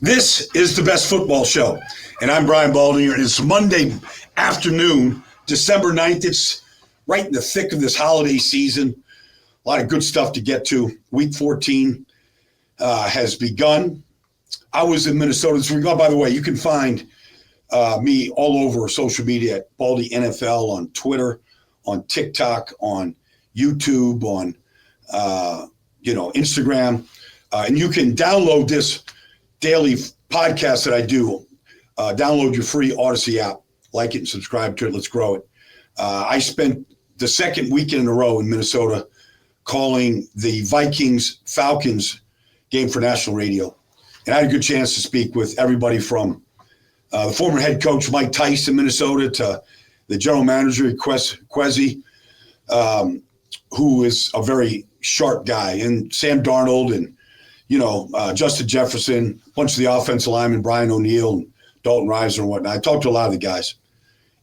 This is the best football show, and I'm Brian Baldinger, and it's Monday afternoon, December 9th. It's right in the thick of this holiday season. A lot of good stuff to get to. Week 14 has begun. I was in Minnesota this week. Oh, by the way, you can find me all over social media at Baldy NFL on Twitter, on TikTok, on YouTube, on Instagram, and you can download this daily podcast that I do. Download your free Audacy app, like it and subscribe to it. Let's grow it. I spent the second weekend in a row in Minnesota calling the Vikings-Falcons game for national radio. And I had a good chance to speak with everybody from the former head coach Mike Tice in Minnesota to the general manager, Kwesi, who is a very sharp guy, and Sam Darnold and Justin Jefferson, a bunch of the offensive linemen, Brian O'Neill and Dalton Risner and whatnot. I talked to a lot of the guys.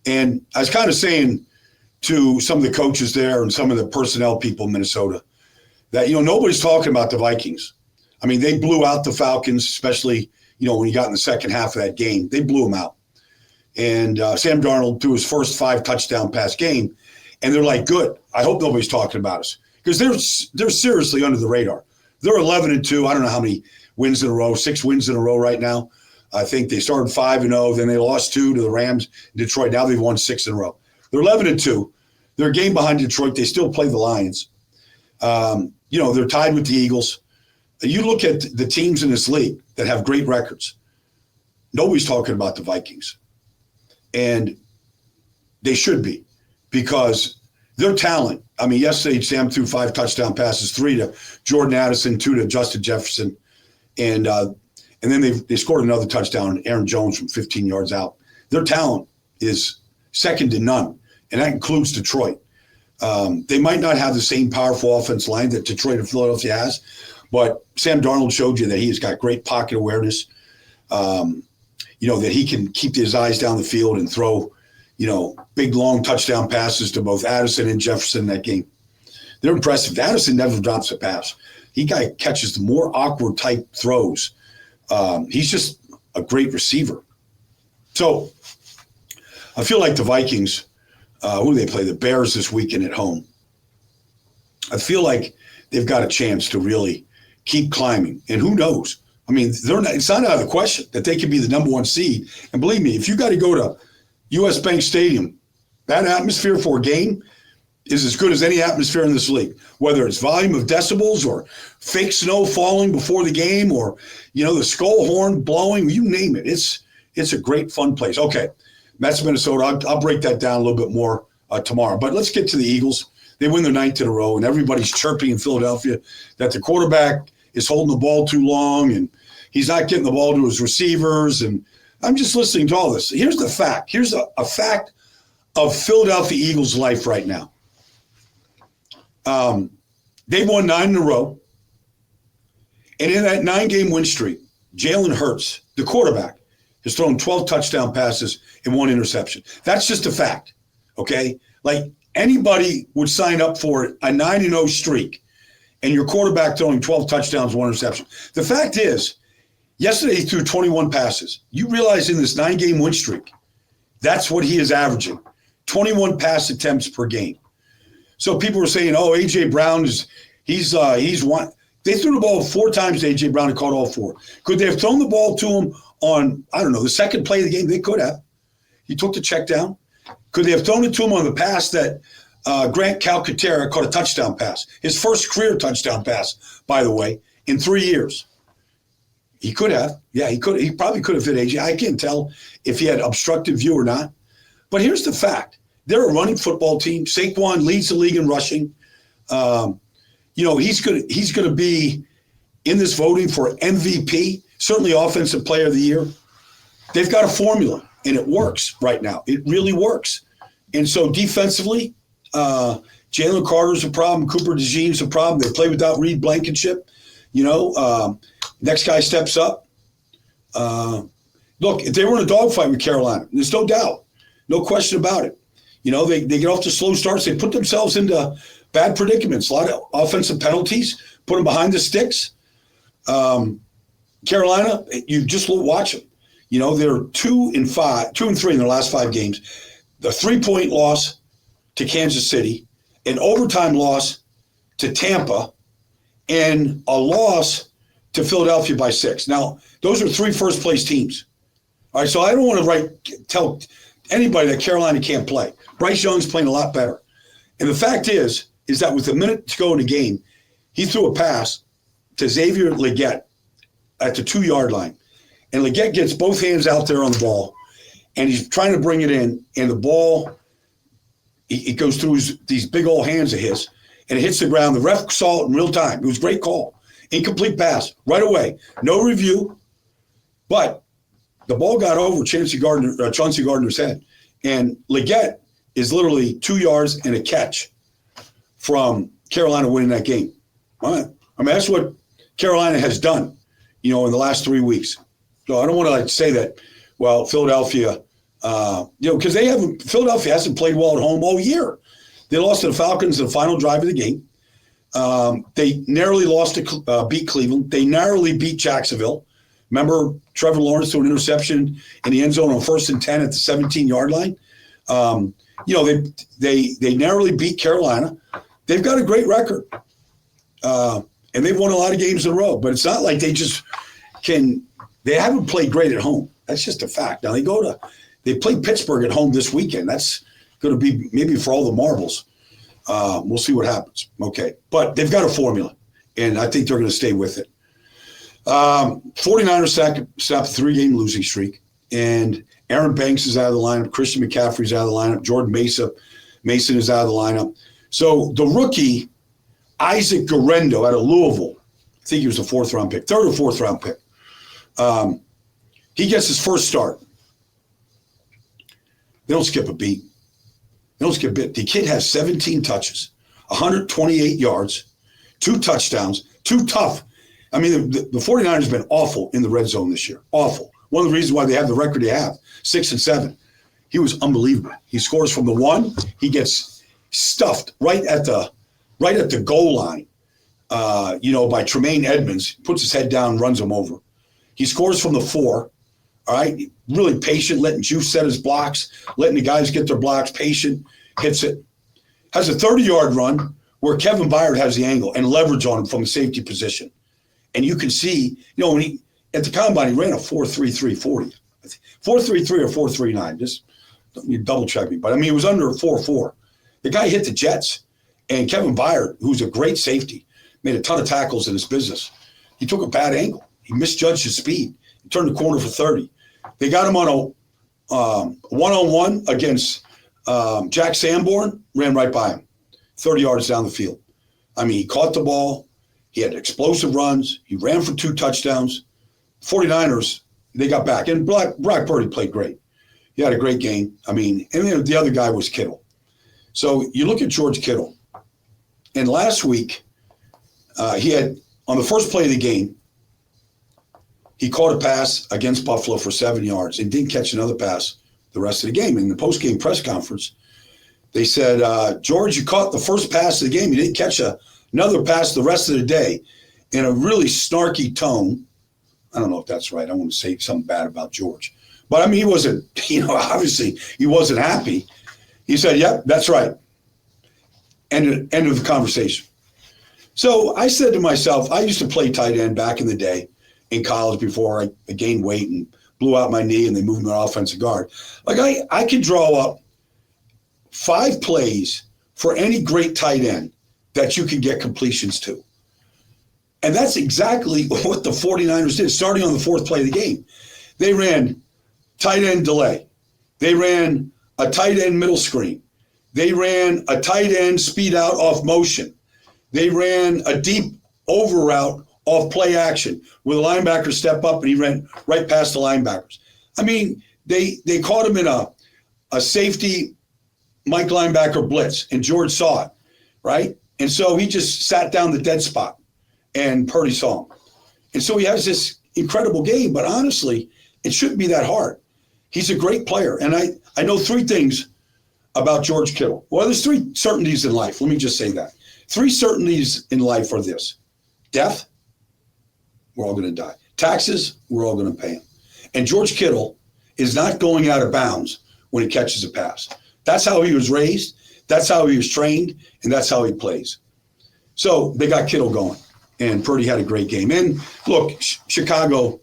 And I was kind of saying to some of the coaches there and some of the personnel people in Minnesota that, nobody's talking about the Vikings. I mean, they blew out the Falcons, especially, when you got in the second half of that game. They blew them out. And Sam Darnold threw his first 5 touchdown pass game. And they're like, good. I hope nobody's talking about us. Because they're seriously under the radar. They're 11-2. I don't know how many wins in a row, 6 wins in a row right now. I think they started 5-0. Then they lost 2 to the Rams in Detroit. Now they've won 6 in a row. They're 11-2. They're a game behind Detroit. They still play the Lions. They're tied with the Eagles. You look at the teams in this league that have great records. Nobody's talking about the Vikings. And they should be, because their talent. I mean, yesterday Sam threw 5 touchdown passes, 3 to Jordan Addison, 2 to Justin Jefferson. And then they scored another touchdown, Aaron Jones from 15 yards out. Their talent is second to none, and that includes Detroit. They might not have the same powerful offense line that Detroit and Philadelphia has, but Sam Darnold showed you that he has got great pocket awareness, that he can keep his eyes down the field and throw, big, long touchdown passes to both Addison and Jefferson in that game. They're impressive. Addison never drops a pass. He catches the more awkward type throws. He's just a great receiver. So I feel like the Vikings, who do they play? The Bears this weekend at home. I feel like they've got a chance to really keep climbing. And who knows? I mean, it's not out of the question that they could be the number 1 seed. And believe me, if you got to go to U.S. Bank Stadium, that atmosphere for a game is as good as any atmosphere in this league, whether it's volume of decibels or fake snow falling before the game or, the skull horn blowing, you name it. It's a great, fun place. Okay, that's Minnesota. I'll break that down a little bit more tomorrow. But let's get to the Eagles. They win their 9th in a row, and everybody's chirping in Philadelphia that the quarterback is holding the ball too long and he's not getting the ball to his receivers. And I'm just listening to all this. Here's the fact. Here's a fact of Philadelphia Eagles life right now. They've won 9 in a row. And in that 9-game win streak, Jalen Hurts, the quarterback, has thrown 12 touchdown passes and 1 interception. That's just a fact, okay? Like, anybody would sign up for a 9-0 streak and your quarterback throwing 12 touchdowns, 1 interception. The fact is, yesterday he threw 21 passes. You realize in this 9-game win streak, that's what he is averaging, 21 pass attempts per game. So people were saying, A.J. Brown he's one. They threw the ball 4 times to A.J. Brown and caught all 4. Could they have thrown the ball to him on, the second play of the game? They could have. He took the check down. Could they have thrown it to him on the pass that Grant Calcaterra caught a touchdown pass? His first career touchdown pass, by the way, in 3 years. He could have. Yeah, he could. He probably could have hit A.J. I can't tell if he had obstructive view or not. But here's the fact. They're a running football team. Saquon leads the league in rushing. He's going to be in this voting for MVP, certainly Offensive Player of the Year. They've got a formula, and it works right now. It really works. And so defensively, Jalen Carter's a problem. Cooper DeJean's a problem. They play without Reed Blankenship. Next guy steps up. Look, if they were in a dogfight with Carolina, there's no doubt, no question about it. They get off to slow starts. They put themselves into bad predicaments, a lot of offensive penalties, put them behind the sticks. Carolina, you just watch them. You know, they're 2-3 in their last 5 games. The 3-point loss to Kansas City, an overtime loss to Tampa, and a loss to Philadelphia by 6. Now, those are 3 first-place teams. All right, so I don't want to tell anybody that Carolina can't play. Bryce Young's playing a lot better. And the fact is that with a minute to go in the game, he threw a pass to Xavier Legette at the 2-yard line. And Legette gets both hands out there on the ball, and he's trying to bring it in, and the ball, it goes through these big old hands of his, and it hits the ground. The ref saw it in real time. It was a great call. Incomplete pass right away. No review, but the ball got over Chauncey Gardner's head. And Legette is literally 2 yards and a catch from Carolina winning that game. All right. I mean, that's what Carolina has done, you know, in the last 3 weeks. So I don't want to say that, well, Philadelphia, you know, because Philadelphia hasn't played well at home all year. They lost to the Falcons in the final drive of the game. They narrowly lost to beat Cleveland. They narrowly beat Jacksonville. Remember Trevor Lawrence threw an interception in the end zone on 1st and 10 at the 17-yard line. You know, they narrowly beat Carolina. They've got a great record, and they've won a lot of games in a row. But it's not like they just can. They haven't played great at home. That's just a fact. Now they play Pittsburgh at home this weekend. That's going to be maybe for all the marbles. We'll see what happens. Okay, but they've got a formula, and I think they're going to stay with it. 49ers stopped a 3-game losing streak, and Aaron Banks is out of the lineup. Christian McCaffrey's out of the lineup. Jordan Mason is out of the lineup. So the rookie, Isaac Guerendo out of Louisville, I think he was a 4th-round pick, 3rd or 4th-round pick. He gets his first start. They don't skip a beat. They don't skip a bit. The kid has 17 touches, 128 yards, 2 touchdowns, 2 tough. I mean, the 49ers have been awful in the red zone this year. Awful. One of the reasons why they have the record they have, 6-7. He was unbelievable. He scores from the 1. He gets stuffed right at the goal line, you know, by Tremaine Edmonds. Puts his head down, runs him over. He scores from the 4. All right, really patient, letting Juice set his blocks, letting the guys get their blocks, patient, hits it. Has a 30-yard run where Kevin Byard has the angle and leverage on him from the safety position. And you can see, you know, when at the combine, he ran a 4.33 40. 4.33 or 4.39. Just you double check me. But I mean, it was under 4.4. The guy hit the Jets. And Kevin Byard, who's a great safety, made a ton of tackles in his business. He took a bad angle. He misjudged his speed. He turned the corner for 30. They got him on a one-on-one against Jack Sanborn, ran right by him, 30 yards down the field. I mean, he caught the ball. He had explosive runs. He ran for 2 touchdowns. 49ers, they got back. And Brock Purdy played great. He had a great game. I mean, and then the other guy was Kittle. So you look at George Kittle. And last week, he had, on the first play of the game, he caught a pass against Buffalo for 7 yards and didn't catch another pass the rest of the game. In the post-game press conference, they said, George, you caught the first pass of the game. You didn't catch another pass the rest of the day, in a really snarky tone. I don't know if that's right. I want to say something bad about George. But, I mean, he wasn't, you know, obviously he wasn't happy. He said, yep, that's right. End of the conversation. So I said to myself, I used to play tight end back in the day in college before I gained weight and blew out my knee and they moved me to offensive guard. Like I could draw up 5 plays for any great tight end that you can get completions to. And that's exactly what the 49ers did, starting on the 4th play of the game. They ran tight end delay. They ran a tight end middle screen. They ran a tight end speed out off motion. They ran a deep over route off play action where the linebacker step up and he ran right past the linebackers. I mean, they caught him in a safety Mike linebacker blitz, and George saw it, right? And so he just sat down the dead spot, and Purdy saw him. And so he has this incredible game, but honestly, it shouldn't be that hard. He's a great player. And I know 3 things about George Kittle. Well, there's 3 certainties in life. Let me just say that. 3 certainties in life are this: death, we're all going to die. Taxes, we're all going to pay them. And George Kittle is not going out of bounds when he catches a pass. That's how he was raised. That's how he was trained. And that's how he plays. So they got Kittle going. And Purdy had a great game. And look, Chicago,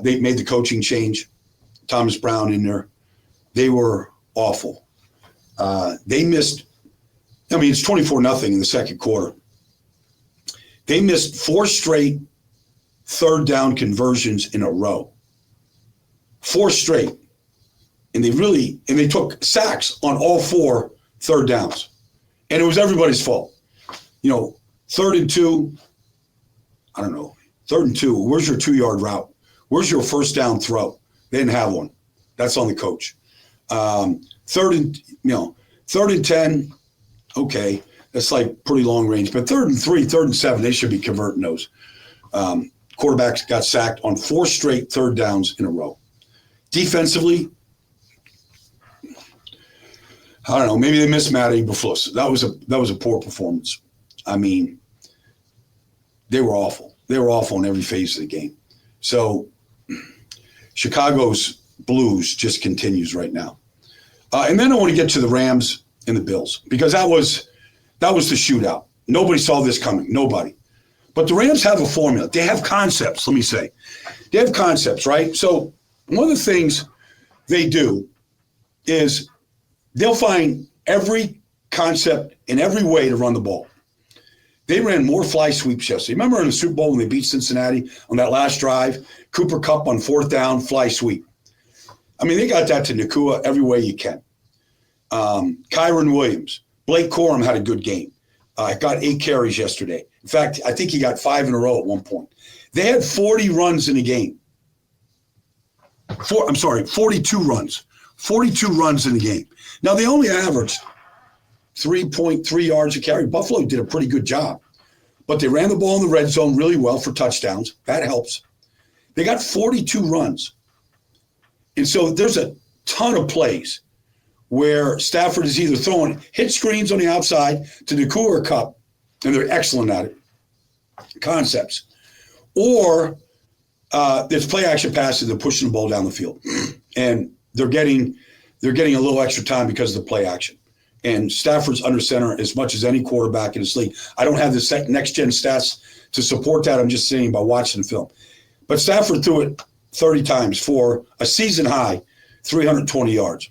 they made the coaching change. Thomas Brown in there. They were awful. They missed, it's 24-0 in the second quarter. They missed 4 straight third down conversions in a row. 4 straight. And they took sacks on all 4 third downs. And it was everybody's fault. 3rd and 2, I don't know. 3rd and 2, where's your 2-yard route? Where's your first down throw? They didn't have one. That's on the coach. 3rd and 10, okay. That's like pretty long range. But 3rd and 3, 3rd and 7, they should be converting those. Quarterbacks got sacked on 4 straight third downs in a row. Defensively, I don't know. Maybe they missed Matt Eberflus. That was a poor performance. They were awful. They were awful in every phase of the game. So Chicago's blues just continues right now. And then I want to get to the Rams and the Bills because that was the shootout. Nobody saw this coming. Nobody. But the Rams have a formula. They have concepts, let me say. They have concepts, right? So one of the things they do is they'll find every concept in every way to run the ball. They ran more fly sweeps yesterday. Remember in the Super Bowl when they beat Cincinnati on that last drive? Cooper Kupp on 4th down, fly sweep. They got that to Nakua every way you can. Kyron Williams. Blake Corum had a good game. Got 8 carries yesterday. In fact, I think he got 5 in a row at one point. They had 40 runs in a game. 42 runs. 42 runs in the game. Now, they only averaged 3.3 yards a carry. Buffalo did a pretty good job. But they ran the ball in the red zone really well for touchdowns. That helps. They got 42 runs. And so there's a ton of plays where Stafford is either throwing hit screens on the outside to Nakua or Kupp, and they're excellent at it, concepts, or there's play action passes, they're pushing the ball down the field, and they're getting a little extra time because of the play action. And Stafford's under center as much as any quarterback in this league. I don't have the next-gen stats to support that. I'm just saying by watching the film. But Stafford threw it 30 times for a season-high 320 yards.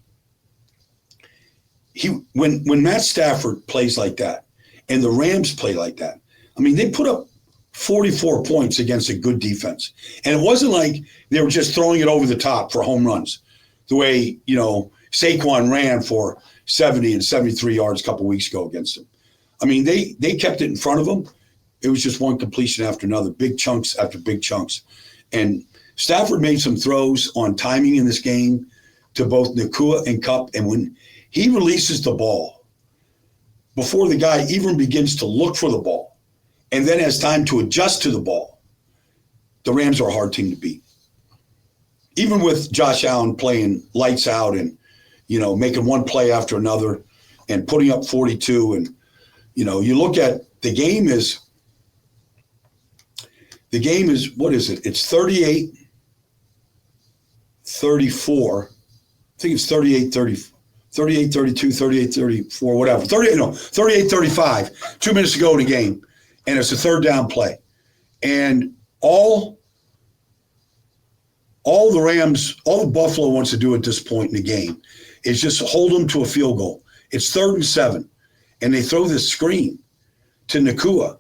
When Matt Stafford plays like that and the Rams play like that, they put up 44 points against a good defense. And it wasn't like they were just throwing it over the top for home runs the way, Saquon ran for 70 and 73 yards a couple weeks ago against them. They kept it in front of them. It was just one completion after another, big chunks after big chunks. And Stafford made some throws on timing in this game to both Nakua and Kupp. And when he releases the ball, before the guy even begins to look for the ball and then has time to adjust to the ball, the Rams are a hard team to beat. Even with Josh Allen playing lights out and, making one play after another and putting up 42. And, you look at the game is, what is it? It's 38-34. I think it's 38-32, 38-34, whatever. 38-35, 2 minutes to go in the game. And it's a 3rd down play. And all the Buffalo wants to do at this point in the game is just hold them to a field goal. It's 3rd and 7. And they throw this screen to Nakua,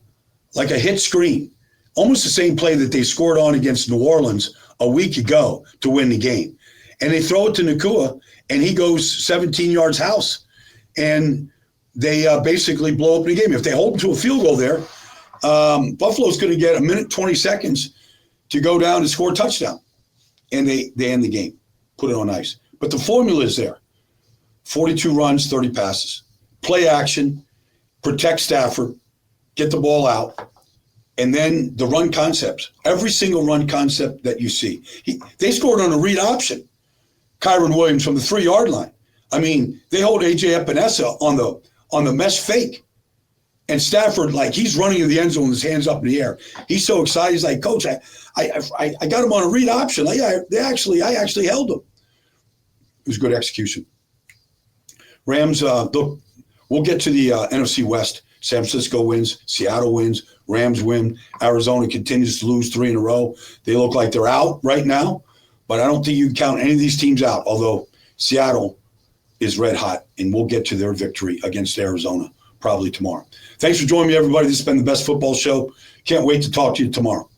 like a hit screen. Almost the same play that they scored on against New Orleans a week ago to win the game. And they throw it to Nakua, and he goes 17 yards house. And they basically blow up the game. If they hold him to a field goal there, Buffalo's going to get a minute, 20 seconds to go down and score a touchdown. And they end the game, put it on ice. But the formula is there. 42 runs, 30 passes. Play action, protect Stafford, get the ball out, and then the run concepts. Every single run concept that you see. They scored on a read option. Kyron Williams from the 3-yard line. They hold A.J. Epinesa on the mesh fake. And Stafford, like, he's running to the end zone with his hands up in the air. He's so excited. He's like, Coach, I got him on a read option. I actually held him. It was good execution. Rams, we'll get to the NFC West. San Francisco wins. Seattle wins. Rams win. Arizona continues to lose 3 in a row. They look like they're out right now, but I don't think you can count any of these teams out, although Seattle is red hot, and we'll get to their victory against Arizona probably tomorrow. Thanks for joining me, everybody. This has been the best football show. Can't wait to talk to you tomorrow.